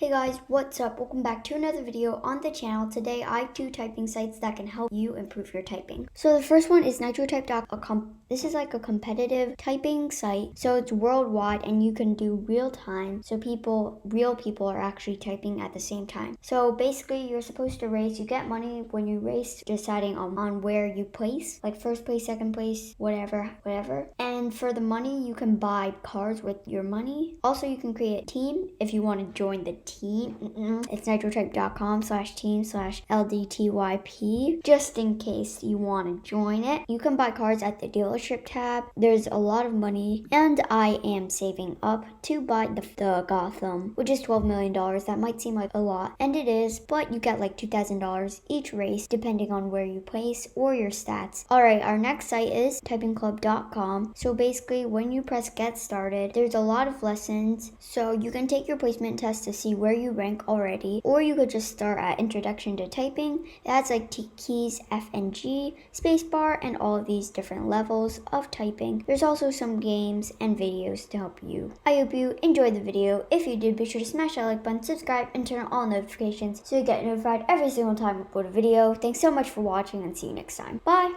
Hey guys, what's up? Welcome back to another video on the channel. Today I have two typing sites that can help you improve your typing. So the first one is nitrotype.com. This is like a competitive typing site. So it's worldwide and you can do real time. So real people are actually typing at the same time. So basically you're supposed to race. You get money when you race, deciding on where you place, like first place, second place, whatever. And for the money, you can buy cars with your money. Also, you can create a team if you want to join the team. It's nitrotype.com/team/LDTYP, just in case you want to join it. You can buy cars at the dealership tab. There's a lot of money, and I am saving up to buy the Gotham, which is $12 million. That might seem like a lot, and it is, but you get like $2,000 each race depending on where you place or your stats. Alright, our next site is typingclub.com. So basically, when you press get started, there's a lot of lessons. So you can take your placement test to see where you rank already, or you could just start at introduction to typing. It has like keys F and G, spacebar, and all of these different levels of typing. There's also some games and videos to help you. I hope you enjoyed the video. If you did, be sure to smash that like button, subscribe, and turn on all notifications so you get notified every single time I upload a video. Thanks so much for watching and see you next time. Bye!